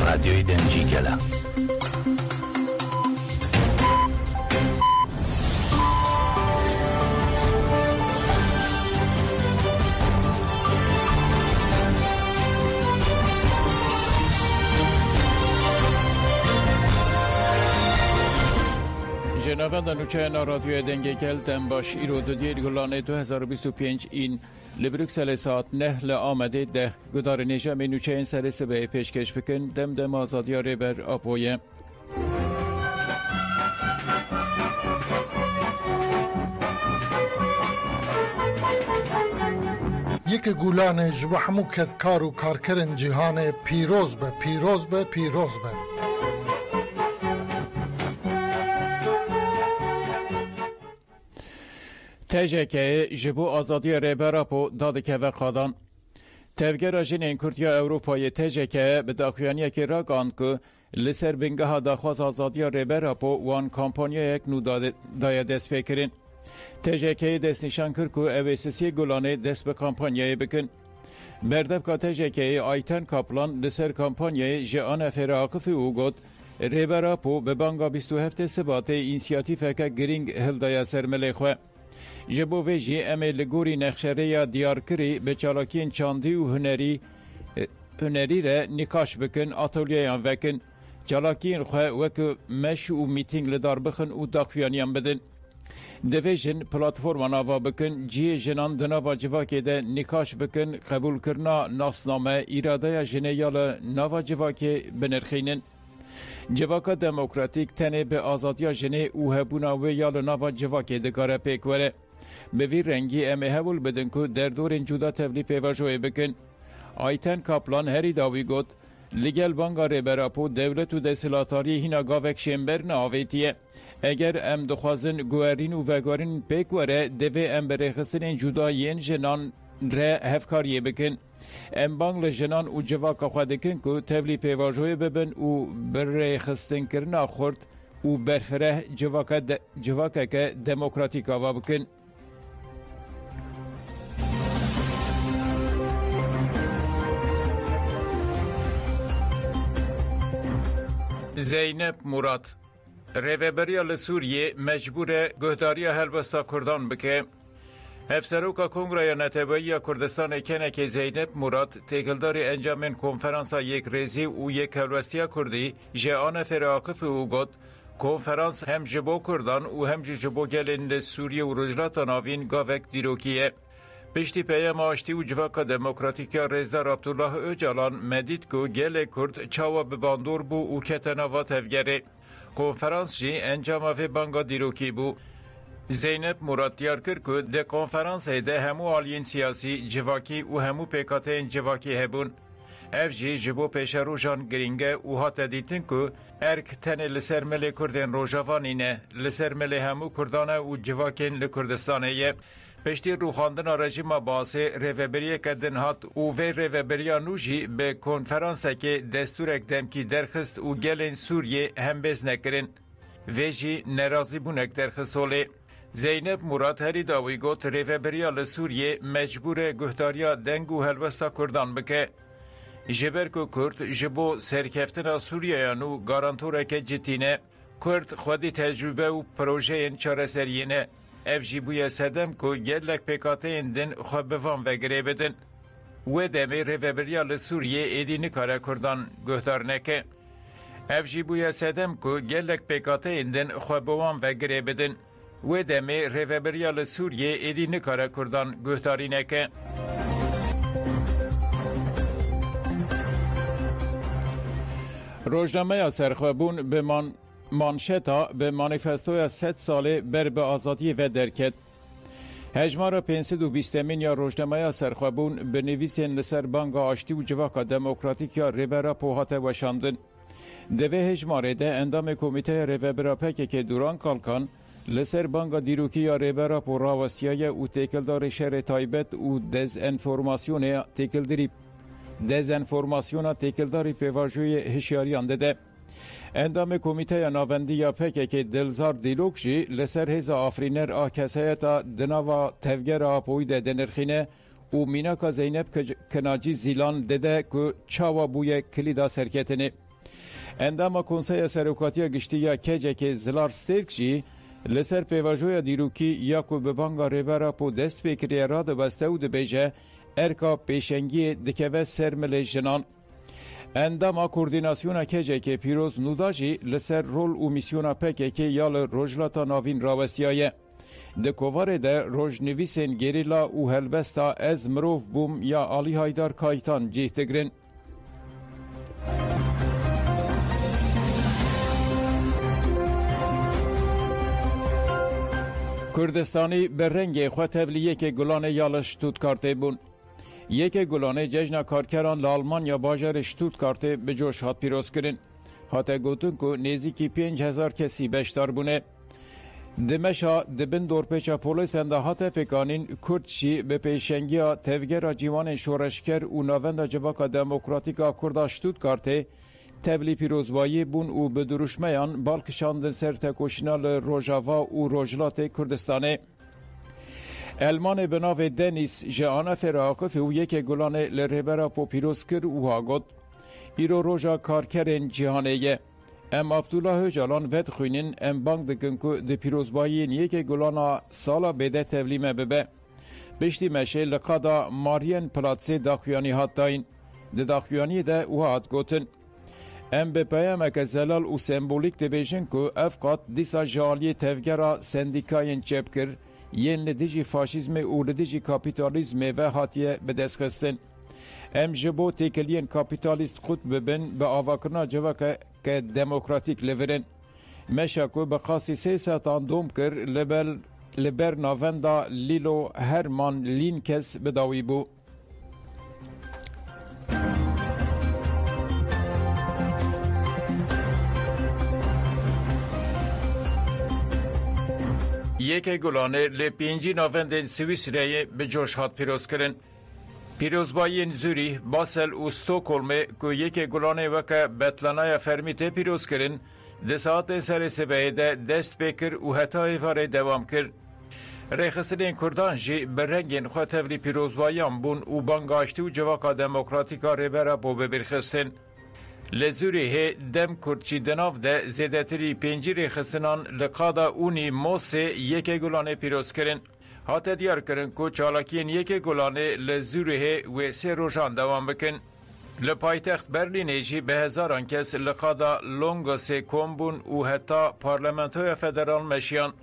رادیوی دنجی گله. جنابان نوچه رادیوی دنگی گل تن باش ایرود دیر گلانه 2025 این لبروکسل ساعت نه لآمده ده گدار نجام نوچه این سرس به پیشکش بکن دم آزادی ریبر آپویه. یک گولان جبو همو کدکار و کارکرن جهان پیروز به پیروز به پیروز به. تجکه جبو آزادی ریبر پو داده که وقادان تفگر جنین کردیا اروپای تجکه به داخویانی که را گاند که لسر بنگه ها داخواز آزادی ریبر پو وان کامپانیا یک نو دایا دست فکرین تجکه دست نشان کرد که اویسیسی گلانه دست به کامپانیای بکن بردب که تجکه آیتن کابلان لسر کامپانیای جان فراقفی او گد ریبر پو به بانگا 27 سبات اینسیاتیف که گرینگ هلدایا سرملی خواه جبو ویجی امی لگوری نخشره یا دیار کری به چالاکین چاندی و هنری را نکاش بکن آتولیان وکن چالاکین خواه وکو مش و میتینگ لدار بخن و داخویانیان بدن دویجن پلاتفورمان آوا بکن جی جنان دناوا جواکی ده نکاش بکن قبول کرنا ناسنامه ایراده جنه یال ناوا جواکی بنرخینن جواکا دموکراتیک تنه به آزادیا جنه او هبونا و یال ناوا جواکی دکاره پیک وره به وی رنگی امه هول بدن که در دور جدا تبلی پیواجوی بکن آیتن کابلان هری داوی گود لگل بانگا ریبراپو دولت و دستلاتاری هینا گاوک شمبر ناویتیه اگر ام دخوازن گوارین و وگارین پیک وره دوی ام برخصن جدا ین جنان ره هفکاریه بکن ام بانگ لجنان و جواکا خوادکن که تبلی پیواجوی ببن و برخصن کرنا خورد و برفره جواکا که دموکراتیک آوا بکن زینب مراد ریوبریا لسوریه مجبور گهداری هلبستا کردان بکه افسروکا کنگرای نتبایی کردستان کنه که زینب مراد تکلدار انجام کنفرانس یک ریزی و یک هلوستی کردی جهان فراقف او گد کنفرانس هم جبو کردان و هم جبو گلین لسوریه و رجلات ناوین گاوک دیروکیه پشتی پیام آشتی و جواکا دموکراتیکیا رزدار عبدالله اوجالان مدید که گل کرد چاوا به باندور بو و کتناوا تفگره کنفرانس جی انجام و بانگا دیروکی بو زینب مراد دیار کرد که ده کنفرانس ده همو آلین سیاسی جواکی و همو پیکاتین جواکی هبون اف جی جبو پیش روژان گرینگه و هات دیتن که ارک تن لسر ملی کردین روژاوانینه لسر ملی همو کردانه و جواکین لکردستانه پشتی روخاندن رژیم باسه ریوبریه کدن هات و وی ریوبریا نوجی به کنفرانس که دستور اکدم کی درخست و گلین سوریه هم بز نکرن وی جی نرازی بونک درخست هوله زینب مراد هری داوی گوت ریوبریا لسوریه مجبور گهداریا دنگ و هلوستا کردان بکه جبر که کرد جبو سرکفتن سوریه یانو گارانتوره که جتینه کرد خودی تجربه و پروژه این چاره سرینه اف جی بویا سدم کو گلک پیکاتین دن خواب بوان وگره بدن و دمی ریوبریا لسوریه ایدی نکاره کردان گهدار نکه اف جی بویا سدم کو گلک پیکاتین دن خواب بوان وگره بدن و دمی ریوبریا لسوریه ایدی نکاره کردان گهداری نکه روزنامه سرخوابون به مانشتا به مانیفستوی 100 ساله بر به آزادی و درکت هجمار 520 یا روزنامه سرخوابون به نویسین لسر بانگا آشتی و جواکا دموکراتیک یا ریبرا پوهات وشاندن دوه هجماره ده اندام کمیته ریبرا پک که دوران کالکان لسر بانگا دیروکی یا ریبرا پو راوستیای و تکلدار شهر تایبت و دزانفورماسیون تکلداری پیواجوی هشیاریان ده اندام کمیته ناوندی یا پک که دلزار دیلوک جی لسر هزا آفرینر آکسایتا دناوا تفگر آپوی ده دنرخینه و میناکا زینب کناجی زیلان دده که چاوا بوی کلیدا سرکتنه. انداما کنسای سروکاتیا گشتیا کجه که زلار سترک جی لسر پیواجویا دیروکی یا که ببانگا ریورا پو دست بکریه را ده بسته و ده بیجه ارکا پیشنگی دکوه سرمل جنان. انداما کوردیناسیونا کجه که پیروز نوداجی لسر رول و میسیونا پکه که یال روجلاتا ناوین راوستیایه. ده کوواره ده روجنویسین گریلا و هلبستا از مروف بوم یا آلی هایدار کایتان جیه تگرین. کردستانی به رنگ خود تبلیه که گلانه یال شتوتگارت بون. یک گلانه جشن کارکران لالمانیا باجر شتوتگارت به جوش هات پیروز کرن. هاته گوتن که نزدیکی 5000 کسی بشتار بونه. دمشا دبن دورپیچا پولیس انده هاته پکانین کردشی به پیشنگی تفگر جیوان شورشکر و نوند جواکا دموکراتیکا کردا شتوتگارت تبلی پیروزبایی بون و به دروشمیان بالکشاندن سر تکوشنال روژاوا و روجلات کردستانه. المان به ناو دنیس جهان فراقف و یک گلانه لرهبرا پو پیروز کر و هاگود. ایرو روژا کارکرین جهانه ام عبدالله جالان ود خوینین ام بانک دکن که ده پیروزبایی یک گلانا سالا بده تبلیمه ببه. بشتی مشه لقادا مارین پلاتسی داخویانی هات داین. ده داخویانی ده و هات گوتن. ام به پیام که زلال و سمبولیک ده بیشن که افقات دیسا جالی تفگرا سندیکاین چپ کر ین لدیجی فاشیزم و لدیجی کابیتالیزم و هاتیه به دست خستن. ام جبو تکلین کابیتالیست خود ببین به آواکرنا جواکه که دموکراتیک لورن. مشاکو به خاصی 3 ساعتان دوم کر لبر ناوندا لیلو هرمان لینکس بداوی بو. یک گلانه لپینجی ناوندن سویسریه به جوش هات پیروز کرن. پیروزبایی زوری، باسل و ستوکولم که یک گلانه وکه بطلانای فرمیته پیروز کرن، ده ساعت سر سبعه ده دست بکر و حتی ایواره دوام کر. ریخسترین کردان جی برنگین خواه تفلی پیروزباییان بون و بانگاشتی و جواکا دموکراتیکا ریبرا بو ببرخستن. لزوری هی دم کردچی دناف ده زیدتری 5 ریخستنان لقادا اونی موسی یک گلانه پیروز کرن. هاته دیار کرن که چالاکین یک گلانه لزوره و 3 روزان دوام بکن. لپایتخت برلین جی به هزاران کس لقادا لونگوس کومبون و حتی پارلمانتوی فدرال مشیان.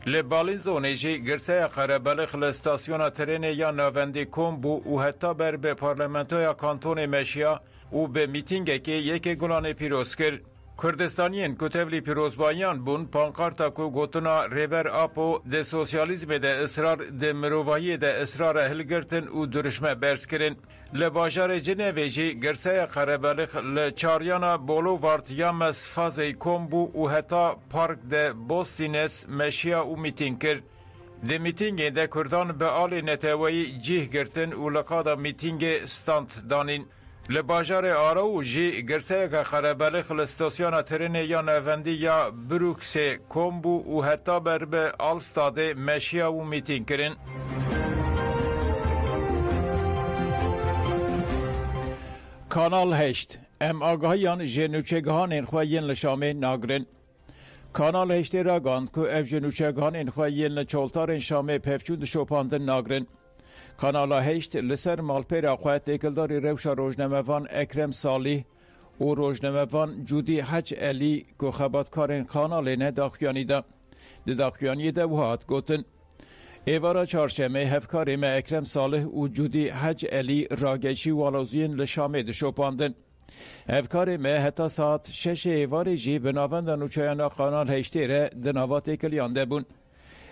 لبالین زونه جی گرسه قربلخ لستاسیون ترین یا نوندی کومبو و حتی بر به پارلمانتوی کانتون مشیا و به میتینگه که یک گلانه پیروز کرد. کردستانیین کتبلی پیروزباییان بون پانکارتا کو گوتنا ریبر آپو ده سوسیالیزم ده اصرار ده مروایی ده اصرار هلگرتن و درشمه برس کرن. لباجار جنوی جی گرسه قربالخ لچاریانا بولو وارد یامس فازی کومبو و حتی پارک ده بوستینس مشیا و میتینگ کرد. ده میتینگ ده کردان به آل نتوایی جیه گرتن و لقادا میتینگ ستانت دانین. لباجار آراو جی گرسه که خرابلخ لستاسیون ترین یا نوندی یا بروکس کومبو و حتی بر به آلستاده مشیا و میتین کرن. کانال 8 ام آگاهیان جنوچگهان انخواهین لشامه ناگرن. کانال 8 را گاند که اف جنوچگهان انخواهین لچولتار شامه پفچود شوپاندن ناگرن. کانال 8 لسر مالپیر اقوات تکلداری روشا روزنموان اکرم صالح و روزنموان جودی حج علی که خباتکارین کانال نه داخیانی ده. ده داخیانی ده وحاد گوتن. ایوارا چارشمه هفکاری ما اکرم صالح و جودی حج علی راگشی والوزین لشامه ده شوپاندن. هفکاری ما حتی ساعت 6 ایواری جی بناوندن و چایانا کانال 8 ره دناوا تکلیان ده بون.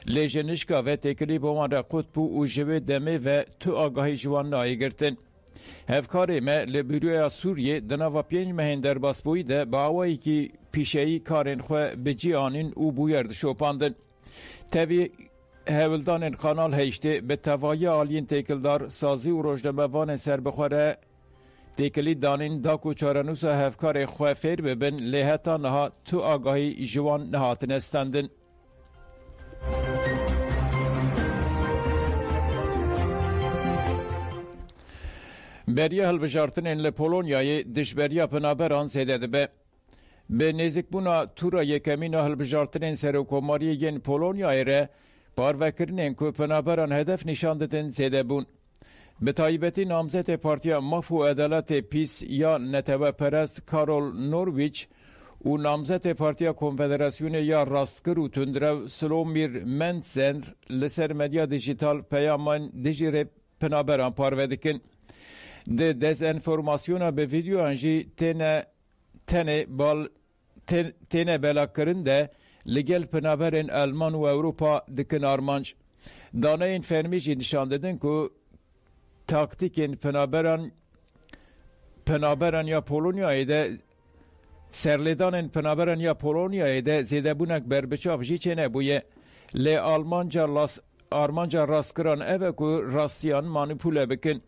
لیجنشکا و تکلی بوان را قطب و جوه دمه و تو آگاهی جوان نایی گرتن. هفکاری ما لبیروی سوریه دناوا 5 مهین در باسپوی ده با آوائی که پیشهی کارین خواه بجی آنین و بویرد شوپاندن. تاوی هولدان کانال 8 به توایی آلین تکلدار سازی و روزنموان سر بخوره تکلی دانین داکو چارنوس هفکار خواه فیر ببن لیهتا نها تو آگاهی جوان نهاتن استندن. بریا هلبجارتنین لپولونیای دشبریا پنابران زیده دبه. به نزدیکبونا تورا یکمین هلبجارتنین سروکوماری ین پولونیای ره پاروکرنین که پنابران هدف نشان دادن زیده بون. به تایبەتی نامزد پارتیا ماف و عدالت پیس یا نتوه پرست کارول نورویچ و نامزد پارتیا کنفدراسیون یا راستگر و تندرو سلومیر منسن لسر مدیا دیجیتال پیامان دیجی پنابران پاروه ده دزانفورماسیونا به ویدیو انجی تنه بلا کرنده لگل پنابرین آلمان و اروپا دکن آرمانج. دانه این فرمیجی نشان دادن که تاکتیکین پنابران یا پولونیای ده سرلیدان پنابران یا پولونیای ده زیده بونک بربچاف جی چه نبویه لی آرمانجا راستگران اوه که راستیان مانیپوله بکن.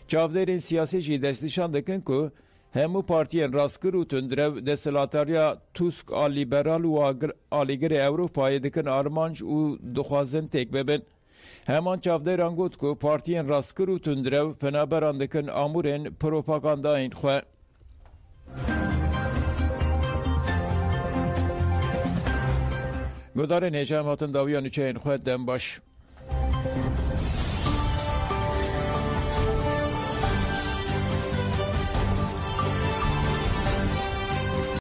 چاودرین سیاسی جی دستشان دکن که همو پارتیین راستگر و تندرو دستلاتاریا توسک آلیبرال و آلیگر اوروپای دکن آرمانج و دخوازن تک ببن. همان چاودران گوت که پارتیین راستگر و تندرو پنابران دکن آمورین پروپاگاندا این خواه. گدار نیجام هاتن داویان چه این خواه دم باش.